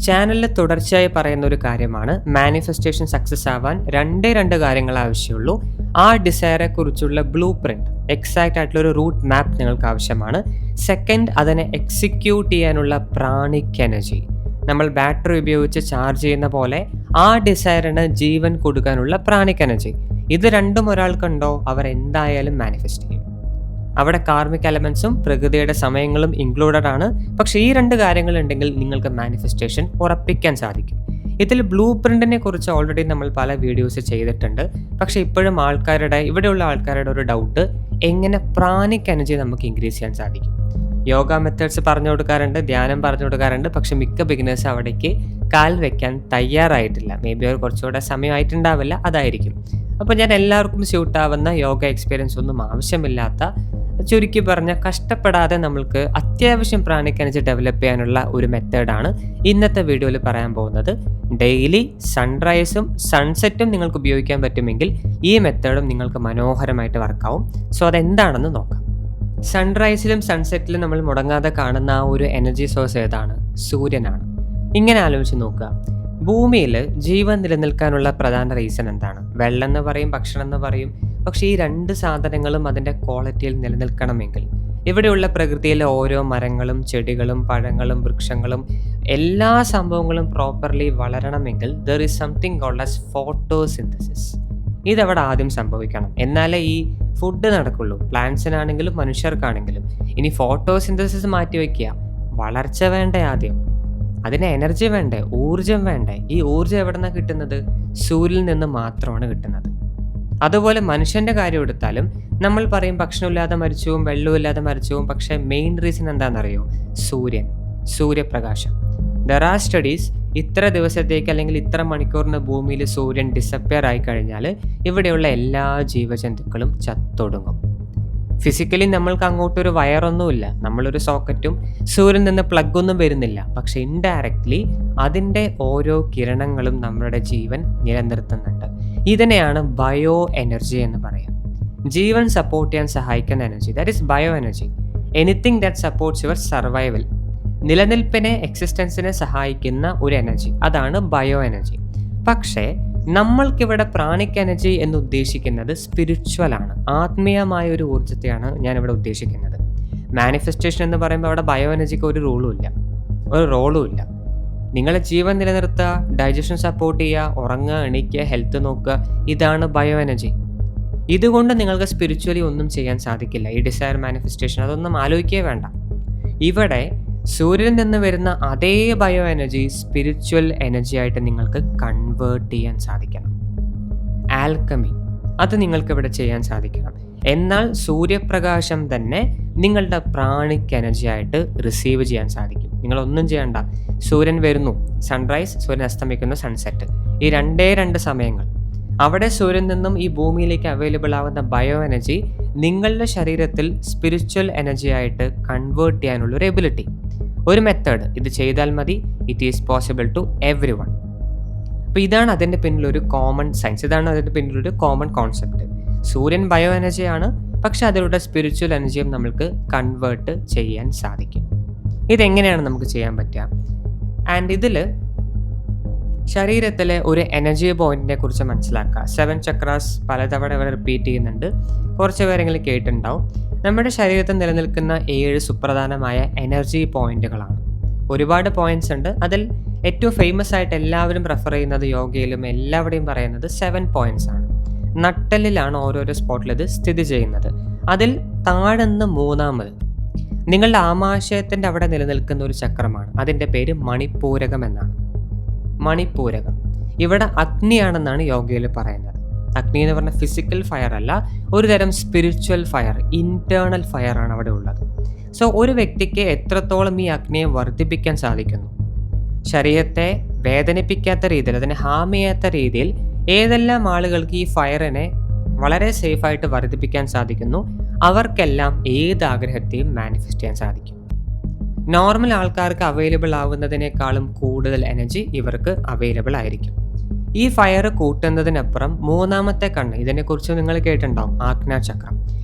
ചാനലിൽ തുടർച്ചയായി പറയുന്ന ഒരു കാര്യമാണ് മാനിഫെസ്റ്റേഷൻ സക്സസ് ആവാൻ രണ്ട് കാര്യങ്ങൾ ആവശ്യമുള്ളൂ. ആ ഡിസയറെ കുറിച്ചുള്ള ബ്ലൂ പ്രിന്റ്, എക്സാക്റ്റ് ആയിട്ടുള്ള ഒരു റൂട്ട് മാപ്പ് നിങ്ങൾക്ക് ആവശ്യമാണ്. സെക്കൻഡ്, അതിനെ എക്സിക്യൂട്ട് ചെയ്യാനുള്ള പ്രാണിക് എനർജി. നമ്മൾ ബാറ്ററി ഉപയോഗിച്ച് ചാർജ് ചെയ്യുന്ന പോലെ ആ ഡിസയറിന് ജീവൻ കൊടുക്കാനുള്ള പ്രാണിക് എനർജി. ഇത് രണ്ടും ഒരാൾക്കുണ്ടോ അവർ എന്തായാലും മാനിഫെസ്റ്റ് ചെയ്യും. അവിടെ കാർമിക് എലമെന്റ്സും പ്രകൃതിയുടെ സമയങ്ങളും ഇൻക്ലൂഡഡ് ആണ്. പക്ഷേ ഈ രണ്ട് കാര്യങ്ങൾ ഉണ്ടെങ്കിൽ നിങ്ങൾക്ക് മാനിഫെസ്റ്റേഷൻ ഉറപ്പിക്കാൻ സാധിക്കും. ഇതിൽ ബ്ലൂ പ്രിന്റിനെ കുറിച്ച് ഓൾറെഡി നമ്മൾ പല വീഡിയോസ് ചെയ്തിട്ടുണ്ട്. പക്ഷേ ഇപ്പോഴും ഇവിടെയുള്ള ആൾക്കാരുടെ ഒരു ഡൗട്ട്, എങ്ങനെ പ്രാണിക് എനർജി നമുക്ക് ഇൻക്രീസ് ചെയ്യാൻ സാധിക്കും. യോഗ മെത്തേഡ്സ് പറഞ്ഞു കൊടുക്കാറുണ്ട്, ധ്യാനം പറഞ്ഞു കൊടുക്കാറുണ്ട്. പക്ഷെ മിക്ക ബിഗിനേഴ്സ് അവിടേക്ക് കാൽ വെക്കാൻ തയ്യാറായിട്ടില്ല. മേ ബി അവർ കുറച്ചുകൂടെ സമയമായിട്ടുണ്ടാവില്ല, അതായിരിക്കും. അപ്പോൾ ഞാൻ എല്ലാവർക്കും സ്യൂട്ടാവുന്ന യോഗ എക്സ്പീരിയൻസ് ഒന്നും ആവശ്യമില്ലാത്ത, ചുരുക്കി പറഞ്ഞ കഷ്ടപ്പെടാതെ നമ്മൾക്ക് അത്യാവശ്യം പ്രാണിക് എനർജി ഡെവലപ്പ് ചെയ്യാനുള്ള ഒരു മെത്തേഡാണ് ഇന്നത്തെ വീഡിയോയിൽ പറയാൻ പോകുന്നത്. ഡെയിലി സൺറൈസും സൺസെറ്റും നിങ്ങൾക്ക് ഉപയോഗിക്കാൻ പറ്റുമെങ്കിൽ ഈ മെത്തേഡും നിങ്ങൾക്ക് മനോഹരമായിട്ട് വർക്കാവും. സോ അതെന്താണെന്ന് നോക്കാം. സൺറൈസിലും സൺസെറ്റിലും നമ്മൾ മുടങ്ങാതെ കാണുന്ന ആ ഒരു എനർജി സോഴ്സ് ഏതാണ്? സൂര്യനാണ്. ഇങ്ങനെ ആലോചിച്ച് നോക്കുക, ഭൂമിയിൽ ജീവൻ നിലനിൽക്കാനുള്ള പ്രധാന റീസൺ എന്താണ്? വെള്ളം എന്ന് പറയും, ഭക്ഷണം എന്ന് പറയും. പക്ഷേ ഈ രണ്ട് സാധനങ്ങളും അതിൻ്റെ ക്വാളിറ്റിയിൽ നിലനിൽക്കണമെങ്കിൽ, ഇവിടെയുള്ള പ്രകൃതിയിലെ ഓരോ മരങ്ങളും ചെടികളും പഴങ്ങളും വൃക്ഷങ്ങളും എല്ലാ സംഭവങ്ങളും പ്രോപ്പർലി വളരണമെങ്കിൽ there is something called as photosynthesis. ഇതവിടെ ആദ്യം സംഭവിക്കണം, എന്നാലേ ഈ ഫുഡ് നടക്കുള്ളൂ. പ്ലാന്റ്സിനാണെങ്കിലും മനുഷ്യർക്കാണെങ്കിലും. ഇനി ഫോട്ടോസിന്തസിസ് മാറ്റി വയ്ക്കുക, വളർച്ച വേണ്ടേ ആദ്യം? അതിന് എനർജി വേണ്ടേ, ഊർജം വേണ്ടേ? ഈ ഊർജം എവിടെ നിന്നാണ് കിട്ടുന്നത്? സൂര്യനിൽ നിന്ന് മാത്രമാണ് കിട്ടുന്നത്. അതുപോലെ മനുഷ്യൻ്റെ കാര്യം എടുത്താലും നമ്മൾ പറയും ഭക്ഷണമില്ലാതെ മരിച്ചുവും വെള്ളമില്ലാതെ മരിച്ചുവും. പക്ഷേ മെയിൻ റീസൺ എന്താണെന്നറിയോ? സൂര്യപ്രകാശം. ദർ ആർ സ്റ്റഡീസ്, ഇത്ര ദിവസത്തേക്ക് അല്ലെങ്കിൽ ഇത്ര മണിക്കൂറിന് ഭൂമിയിൽ സൂര്യൻ ഡിസപ്പിയർ ആയി കഴിഞ്ഞാൽ ഇവിടെയുള്ള എല്ലാ ജീവജന്തുക്കളും ചത്തൊടുങ്ങും. ഫിസിക്കലി നമ്മൾക്ക് അങ്ങോട്ടൊരു വയറൊന്നുമില്ല, നമ്മളൊരു സോക്കറ്റും സൂര്യനിൽ നിന്ന് പ്ലഗൊന്നും വരുന്നില്ല. പക്ഷെ ഇൻഡയറക്റ്റ്ലി അതിൻ്റെ ഓരോ കിരണങ്ങളും നമ്മുടെ ജീവൻ നിലനിർത്തുന്നുണ്ട്. ഇതിനെയാണ് ബയോ എനർജി എന്ന് പറയാം. ജീവൻ സപ്പോർട്ട് ചെയ്യാൻ സഹായിക്കുന്ന energy, that is bio energy. Anything that supports your survival, നിലനിൽപ്പിനെ, എക്സിസ്റ്റൻസിനെ സഹായിക്കുന്ന ഒരു എനർജി, അതാണ് ബയോ എനർജി. പക്ഷേ നമ്മൾക്കിവിടെ പ്രാണിക് എനർജി എന്ന് ഉദ്ദേശിക്കുന്നത് സ്പിരിച്വൽ ആണ്, ആത്മീയമായ ഒരു ഊർജ്ജത്തെയാണ് ഞാനിവിടെ ഉദ്ദേശിക്കുന്നത്. മാനിഫെസ്റ്റേഷൻ എന്ന് പറയുമ്പോൾ അവിടെ ബയോ എനർജിക്ക് ഒരു റോളും ഇല്ല. നിങ്ങളെ ജീവൻ നിലനിർത്തുക, ഡൈജഷൻ സപ്പോർട്ട് ചെയ്യുക, ഉറങ്ങുക, എണീക്കുക, ഹെൽത്ത് നോക്കുക, ഇതാണ് ബയോ എനർജി. ഇതുകൊണ്ട് നിങ്ങൾക്ക് സ്പിരിച്വലി ഒന്നും ചെയ്യാൻ സാധിക്കില്ല. ഈ ഡിസയർ മാനിഫെസ്റ്റേഷൻ അതൊന്നും ആലോചിക്കേ വേണ്ട. ഇവിടെ സൂര്യനിൽ നിന്ന് വരുന്ന അതേ ബയോ എനർജി സ്പിരിച്വൽ എനർജി ആയിട്ട് നിങ്ങൾക്ക് കൺവേർട്ട് ചെയ്യാൻ സാധിക്കണം. ആൽക്കമി, അത് നിങ്ങൾക്ക് ഇവിടെ ചെയ്യാൻ സാധിക്കണം. എന്നാൽ സൂര്യപ്രകാശം തന്നെ നിങ്ങളുടെ പ്രാണിക് എനർജി ആയിട്ട് റിസീവ് ചെയ്യാൻ സാധിക്കും. നിങ്ങളൊന്നും ചെയ്യണ്ട. സൂര്യൻ വരുന്നു, സൺറൈസ്, സൂര്യൻ അസ്തമിക്കുന്നു, സൺസെറ്റ്, ഈ രണ്ട് സമയങ്ങൾ. അവിടെ സൂര്യനിൽ നിന്നും ഈ ഭൂമിയിലേക്ക് അവൈലബിൾ ആവുന്ന ബയോ എനർജി നിങ്ങളുടെ ശരീരത്തിൽ സ്പിരിച്വൽ എനർജി ആയിട്ട് കൺവേർട്ട് ചെയ്യാനുള്ള ഒരു എബിലിറ്റി, ഒരു മെത്തേഡ്. ഇത് ചെയ്താൽ മതി. It is possible to everyone. അപ്പോൾ ഇതാണ് അതിൻ്റെ പിന്നിലൊരു കോമൺ സയൻസ്, ഇതാണ് അതിൻ്റെ പിന്നിലൊരു കോമൺ കോൺസെപ്റ്റ്. സൂര്യൻ ബയോ എനർജിയാണ്, പക്ഷെ അതിലൂടെ സ്പിരിച്വൽ എനർജിയും നമ്മൾക്ക് കൺവേർട്ട് ചെയ്യാൻ സാധിക്കും. ഇതെങ്ങനെയാണ് നമുക്ക് ചെയ്യാൻ പറ്റുക? ആൻഡ് ഇതിൽ ശരീരത്തിലെ ഒരു എനർജി പോയിന്റിനെ കുറിച്ച് മനസ്സിലാക്കുക. 7 ചക്രാസ് പലതവണ ഇവിടെ റിപ്പീറ്റ് ചെയ്യുന്നുണ്ട്, കുറച്ച് പേരെങ്കിലും കേട്ടിട്ടുണ്ടാവും. നമ്മുടെ ശരീരത്തിൽ നിലനിൽക്കുന്ന 7 സുപ്രധാനമായ എനർജി പോയിന്റുകളാണ്. ഒരുപാട് പോയിന്റ്സ് ഉണ്ട്. അതിൽ ഏറ്റവും ഫേമസ് ആയിട്ട് എല്ലാവരും റെഫർ ചെയ്യുന്നത്, യോഗയിലും എല്ലാവരുടെയും പറയുന്നത് 7 പോയിന്റ്സ് ആണ്. നട്ടെല്ലിലാണ് ഓരോരോ സ്പോട്ടിൽ ഇത് സ്ഥിതി ചെയ്യുന്നത്. അതിൽ താഴെന്ന് 3ാമത് നിങ്ങളുടെ ആമാശയത്തിൻ്റെ അവിടെ നിലനിൽക്കുന്ന ഒരു ചക്രമാണ്. അതിൻ്റെ പേര് മണിപ്പൂരകം എന്നാണ്. മണിപ്പൂരകം ഇവിടെ അഗ്നിയാണെന്നാണ് യോഗയിൽ പറയുന്നത്. അഗ്നി എന്ന് പറഞ്ഞാൽ ഫിസിക്കൽ ഫയർ അല്ല, ഒരു തരം സ്പിരിച്വൽ ഫയർ, ഇന്റേണൽ ഫയർ ആണ് അവിടെ ഉള്ളത്. സോ ഒരു വ്യക്തിക്ക് എത്രത്തോളം ഈ അഗ്നിയെ വർദ്ധിപ്പിക്കാൻ സാധിക്കുന്നു, ശരീരത്തെ വേദനിപ്പിക്കാത്ത രീതിയിൽ, അതിനെ ഹാം ചെയ്യാത്ത രീതിയിൽ ഏതെല്ലാം ആളുകൾക്ക് ഈ ഫയറിനെ വളരെ സേഫായിട്ട് വർദ്ധിപ്പിക്കാൻ സാധിക്കുന്നു, അവർക്കെല്ലാം ഏത് ആഗ്രഹത്തെയും മാനിഫെസ്റ്റ് ചെയ്യാൻ സാധിക്കും. നോർമൽ ആൾക്കാർക്ക് അവൈലബിൾ ആവുന്നതിനേക്കാളും കൂടുതൽ എനർജി ഇവർക്ക് അവൈലബിൾ ആയിരിക്കും. ഈ ഫയർ കൂട്ടുന്നതിനപ്പുറം 3ാമത്തെ കണ്ണ്, ഇതിനെക്കുറിച്ച് നിങ്ങൾ കേട്ടിട്ടുണ്ടാവും, ആജ്ഞാചക്രം.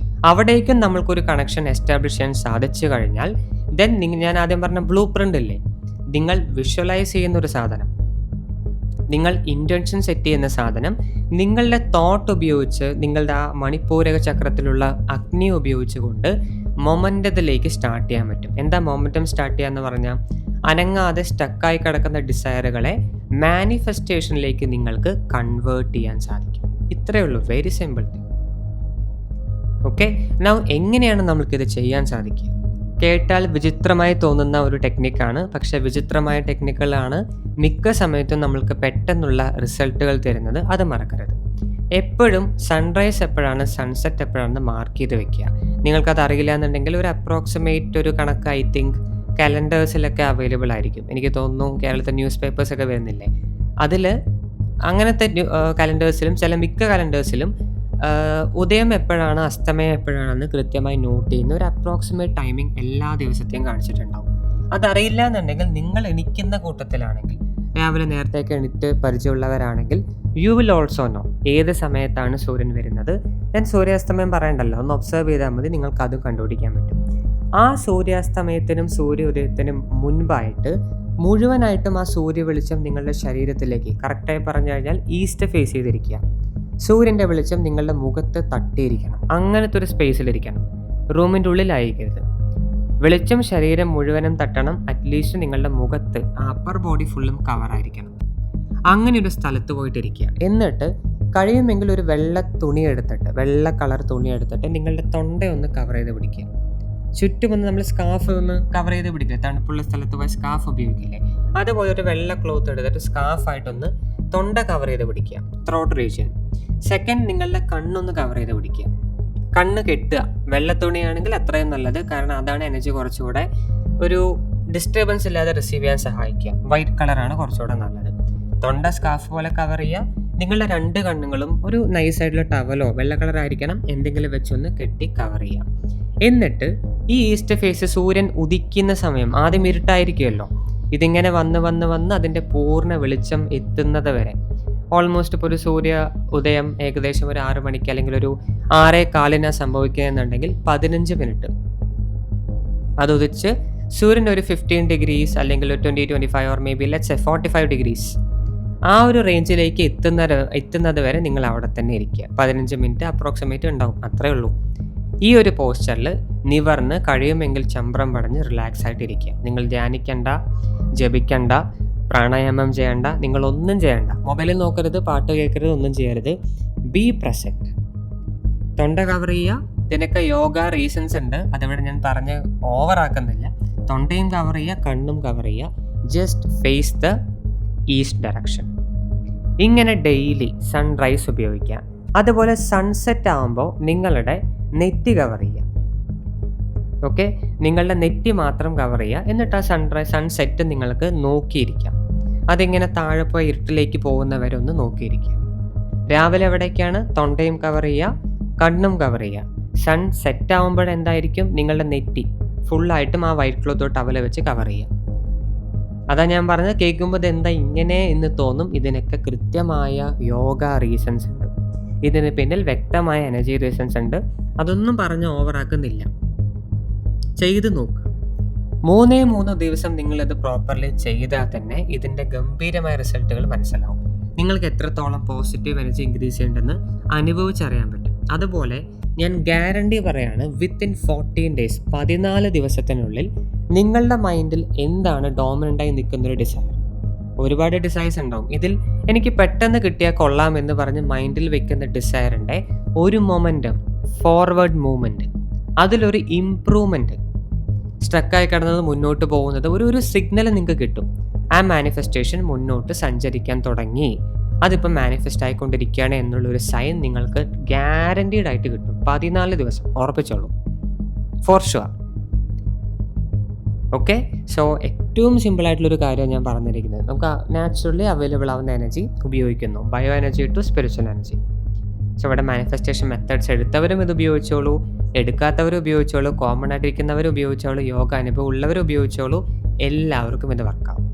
അവിടേക്കും നമ്മൾക്കൊരു കണക്ഷൻ എസ്റ്റാബ്ലിഷ് ചെയ്യാൻ സാധിച്ചു കഴിഞ്ഞാൽ ദെൻ ഞാൻ ആദ്യം പറഞ്ഞ ബ്ലൂ പ്രിന്റ് ഇല്ലേ, നിങ്ങൾ വിഷ്വലൈസ് ചെയ്യുന്ന ഒരു സാധനം, നിങ്ങൾ ഇൻറ്റൻഷൻ സെറ്റ് ചെയ്യുന്ന സാധനം നിങ്ങളുടെ തോട്ട് ഉപയോഗിച്ച്, നിങ്ങളുടെ ആ മണിപ്പൂരക ചക്രത്തിലുള്ള അഗ്നി ഉപയോഗിച്ചുകൊണ്ട് മൊമെൻറ്റത്തിലേക്ക് സ്റ്റാർട്ട് ചെയ്യാൻ പറ്റും. എന്താ മൊമെൻറ്റം സ്റ്റാർട്ട് ചെയ്യുക എന്ന് പറഞ്ഞാൽ, അനങ്ങാതെ സ്റ്റക്കായി കിടക്കുന്ന ഡിസയറുകളെ മാനിഫെസ്റ്റേഷനിലേക്ക് നിങ്ങൾക്ക് കൺവേർട്ട് ചെയ്യാൻ സാധിക്കും. ഇത്രയേ ഉള്ളൂ, very simple thing. Okay, now എങ്ങനെയാണ് നമുക്കിത് ചെയ്യാൻ സാധിക്കുക? കേട്ടാൽ വിചിത്രമായി തോന്നുന്ന ഒരു ടെക്നിക്കാണ്, പക്ഷെ വിചിത്രമായ ടെക്നിക്കുകളാണ് മിക്ക സമയത്തും നമ്മൾക്ക് പെട്ടെന്നുള്ള റിസൾട്ടുകൾ തരുന്നത്. അത് മറക്കരുത്. എപ്പോഴും സൺറൈസ് എപ്പോഴാണ്, സൺസെറ്റ് എപ്പോഴാണെന്ന് മാർക്ക് ചെയ്ത് വെക്കുക. നിങ്ങൾക്കത് അറിയില്ല എന്നുണ്ടെങ്കിൽ ഒരു അപ്രോക്സിമേറ്റ് ഒരു കണക്ക് ഐ തിങ്ക് കലണ്ടേഴ്സിലൊക്കെ അവൈലബിൾ ആയിരിക്കും. എനിക്ക് തോന്നുന്നു കേരളത്തിൽ ന്യൂസ് പേപ്പേഴ്സൊക്കെ വരുന്നില്ലേ, അതിൽ അങ്ങനത്തെ കലണ്ടേഴ്സിലും മിക്ക കലണ്ടേഴ്സിലും ഉദയം എപ്പോഴാണ് അസ്തമയം എപ്പോഴാണെന്ന് കൃത്യമായി നോട്ട് ചെയ്യുന്ന ഒരു അപ്രോക്സിമേറ്റ് ടൈമിംഗ് എല്ലാ ദിവസത്തെയും കാണിച്ചിട്ടുണ്ടാവും. അതറിയില്ല എന്നുണ്ടെങ്കിൽ നിങ്ങൾ എണീക്കുന്ന കൂട്ടത്തിലാണെങ്കിൽ, രാവിലെ നേരത്തേക്ക് എണീറ്റ് പരിചയമുള്ളവരാണെങ്കിൽ യു വിൽ ഓൾസോ നോ ഏത് സമയത്താണ് സൂര്യൻ വരുന്നത്. ദെൻ സൂര്യാസ്തമയം പറയണ്ടല്ലോ, ഒന്ന് ഒബ്സർവ് ചെയ്താൽ മതി, നിങ്ങൾക്ക് അതും കണ്ടുപിടിക്കാൻ പറ്റും. ആ സൂര്യാസ്തമയത്തിനും സൂര്യോദയത്തിനും മുൻപായിട്ട് മുഴുവനായിട്ടും ആ സൂര്യ വെളിച്ചം നിങ്ങളുടെ ശരീരത്തിലേക്ക്, കറക്റ്റായി പറഞ്ഞു കഴിഞ്ഞാൽ ഈസ്റ്റ് ഫേസ് ചെയ്തിരിക്കുക. സൂര്യൻ്റെ വെളിച്ചം നിങ്ങളുടെ മുഖത്ത് തട്ടിയിരിക്കണം. അങ്ങനത്തെ ഒരു സ്പേസിലിരിക്കണം, റൂമിൻ്റെ ഉള്ളിലായിരിക്കരുത്. വെളിച്ചം ശരീരം മുഴുവനും തട്ടണം. അറ്റ്ലീസ്റ്റ് നിങ്ങളുടെ മുഖത്ത് അപ്പർ ബോഡി ഫുള്ളും കവറായിരിക്കണം. അങ്ങനെ ഒരു സ്ഥലത്ത് പോയിട്ടിരിക്കുക. എന്നിട്ട് കഴിയുമെങ്കിൽ ഒരു വെള്ള കളർ തുണി എടുത്തിട്ട് നിങ്ങളുടെ തൊണ്ടയൊന്ന് കവർ ചെയ്ത് പിടിക്കുക. ചുറ്റുമൊന്ന് നമ്മൾ സ്കാർഫ് ഒന്ന് കവർ ചെയ്ത് പിടിക്കുക. തണുപ്പുള്ള സ്ഥലത്ത് പോയി സ്കാർഫ് ഉപയോഗിക്കില്ലേ, അതുപോലെ ഒരു വെള്ള ക്ലോത്ത് എടുത്തിട്ട് സ്കാർഫായിട്ടൊന്ന് തൊണ്ട കവർ ചെയ്ത് പിടിക്കുക, ത്രോട്ട് റീജിയൻ. സെക്കൻഡ്, നിങ്ങളുടെ കണ്ണൊന്ന് കവർ ചെയ്ത് പിടിക്കുക. കണ്ണ് കെട്ടുക. വെള്ളത്തുണിയാണെങ്കിൽ അത്രയും നല്ലത്, കാരണം അതാണ് എനർജി കുറച്ചുകൂടെ ഒരു ഡിസ്റ്റർബൻസ് ഇല്ലാതെ റിസീവ് ചെയ്യാൻ സഹായിക്കുക. വൈറ്റ് കളറാണ് കുറച്ചുകൂടെ നല്ലത്. തൊണ്ട സ്കാർഫ് പോലെ കവർ ചെയ്യുക. നിങ്ങളുടെ 2 കണ്ണുകളും ഒരു നൈസായിട്ടുള്ള ടവലോ വെള്ള കളറായിരിക്കണം എന്തെങ്കിലും വെച്ചൊന്ന് കെട്ടി കവർ ചെയ്യുക. എന്നിട്ട് ഈ ഈസ്റ്റ് ഫേസ് സൂര്യൻ ഉദിക്കുന്ന സമയം, ആദ്യം ഇരുട്ടായിരിക്കുമല്ലോ, ഇതിങ്ങനെ വന്ന് അതിൻ്റെ പൂർണ്ണ വെളിച്ചം എത്തുന്നത് വരെ, ഓൾമോസ്റ്റ് ഇപ്പോൾ ഒരു സൂര്യ ഉദയം ഏകദേശം ഒരു 6 മണിക്ക് അല്ലെങ്കിൽ ഒരു 6:15 സംഭവിക്കുകയെന്നുണ്ടെങ്കിൽ 15 മിനിറ്റ് അത് ഉദിച്ച് സൂര്യൻ ഒരു 15 ഡിഗ്രീസ് അല്ലെങ്കിൽ ഒരു 20-25 or may be let's 45 degrees ആ ഒരു റേഞ്ചിലേക്ക് എത്തുന്നത് വരെ നിങ്ങൾ അവിടെ തന്നെ ഇരിക്കുക. 15 മിനിറ്റ് അപ്രോക്സിമേറ്റ് ഉണ്ടാവും, അത്രേ ഉള്ളൂ. ഈ ഒരു പോസ്ചറിൽ നിവർന്ന് കഴിയുമെങ്കിൽ ചമ്പ്രം പടഞ്ഞ് റിലാക്സ് ആയിട്ട് ഇരിക്കുക. നിങ്ങൾ ധ്യാനിക്കണ്ട, ജപിക്കണ്ട, പ്രാണായാമം ചെയ്യണ്ട, നിങ്ങളൊന്നും ചെയ്യണ്ട. മൊബൈലിൽ നോക്കരുത്, പാട്ട് കേൾക്കരുത്, ഒന്നും ചെയ്യരുത്. B present. തൊണ്ട കവർ ചെയ്യുക. ഇതിനൊക്കെ യോഗ റീസൺസ് ഉണ്ട്, അതവിടെ ഞാൻ പറഞ്ഞ് ഓവറാക്കുന്നില്ല. തൊണ്ടയും കവർ ചെയ്യുക, കണ്ണും കവർ ചെയ്യുക. Just face the east direction. ഇങ്ങനെ ഡെയിലി സൺറൈസ് ഉപയോഗിക്കുക. അതുപോലെ സൺസെറ്റ് ആകുമ്പോൾ നിങ്ങളുടെ നെറ്റി കവർ ചെയ്യുക. ഓക്കെ, നിങ്ങളുടെ നെറ്റി മാത്രം കവർ ചെയ്യുക. എന്നിട്ട് ആ സൺസെറ്റ് നിങ്ങൾക്ക് നോക്കിയിരിക്കാം. അതിങ്ങനെ താഴെ പോയി ഇരുട്ടിലേക്ക് പോകുന്നവരെ ഒന്ന് നോക്കിയിരിക്കുക. രാവിലെ എവിടേക്കാണ്? തൊണ്ടയും കവർ ചെയ്യുക, കണ്ണും കവർ ചെയ്യുക. സൺ സെറ്റ് ആകുമ്പോഴെന്തായിരിക്കും? നിങ്ങളുടെ നെറ്റി ഫുള്ളായിട്ടും ആ വൈറ്റ് ക്ലോത്തോ ടവൽ വെച്ച് കവർ ചെയ്യുക. അതാ ഞാൻ പറഞ്ഞത്, കേൾക്കുമ്പോൾ ഇത് എന്താ ഇങ്ങനെ എന്ന് തോന്നും. ഇതിനൊക്കെ കൃത്യമായ യോഗ റീസൺസ് ഉണ്ട്. ഇതിന് പിന്നിൽ വ്യക്തമായ എനർജി റീസൺസ് ഉണ്ട്. അതൊന്നും പറഞ്ഞ് ഓവറാക്കുന്നില്ല. ചെയ്ത് നോക്കുക. 3 ദിവസം നിങ്ങളിത് പ്രോപ്പർലി ചെയ്താൽ തന്നെ ഇതിൻ്റെ ഗംഭീരമായ റിസൾട്ടുകൾ മനസ്സിലാവും. നിങ്ങൾക്ക് എത്രത്തോളം പോസിറ്റീവ് എനർജി ഇൻക്രീസ് ചെയ്യേണ്ടെന്ന് അനുഭവിച്ചറിയാൻ പറ്റും. അതുപോലെ ഞാൻ ഗ്യാരണ്ടി പറയാണ്, വിത്തിൻ 14 ഡേയ്സ് 14 ദിവസത്തിനുള്ളിൽ നിങ്ങളുടെ മൈൻഡിൽ എന്താണ് ഡോമിനൻ്റായി നിൽക്കുന്നൊരു ഡിസയർ. ഒരുപാട് ഡിസൈർസ് ഉണ്ടാവും. ഇതിൽ എനിക്ക് പെട്ടെന്ന് കിട്ടിയാൽ കൊള്ളാം എന്ന് പറഞ്ഞ് മൈൻഡിൽ വെക്കുന്ന ഡിസയറിൻ്റെ ഒരു മൊമെൻറ്റം, ഫോർവേഡ് മൂവ്മെൻറ്റ്, അതിലൊരു ഇംപ്രൂവ്മെൻറ്റ്, സ്ട്രക്കായി കിടന്നത് മുന്നോട്ട് പോകുന്നത് ഒരു സിഗ്നൽ നിങ്ങൾക്ക് കിട്ടും. ആ മാനിഫെസ്റ്റേഷൻ മുന്നോട്ട് സഞ്ചരിക്കാൻ തുടങ്ങി, അതിപ്പോൾ മാനിഫെസ്റ്റ് ആയിക്കൊണ്ടിരിക്കുകയാണ് എന്നുള്ളൊരു സൈൻ നിങ്ങൾക്ക് ഗ്യാരൻറ്റീഡ് ആയിട്ട് കിട്ടും. 14 ദിവസം ഉറപ്പിച്ചോളൂ, ഫോർ ഷുവർ. ഓക്കെ, സോ ഏറ്റവും സിമ്പിളായിട്ടുള്ളൊരു കാര്യം ഞാൻ പറഞ്ഞിരിക്കുന്നത്, നമുക്ക് നാച്ചുറലി അവൈലബിൾ ആവുന്ന എനർജി ഉപയോഗിക്കുന്നു. Bio energy to spiritual energy. So ഇവിടെ മാനിഫെസ്റ്റേഷൻ മെത്തേഡ്സ് എടുത്തവരും ഇത് ഉപയോഗിച്ചോളൂ, എടുക്കാത്തവരും ഉപയോഗിച്ചോളൂ, കോമൺ ആയിട്ടിരിക്കുന്നവരും ഉപയോഗിച്ചോളൂ, യോഗ അനുഭവം ഉള്ളവരും ഉപയോഗിച്ചോളൂ. എല്ലാവർക്കും ഇത് വർക്കാവും.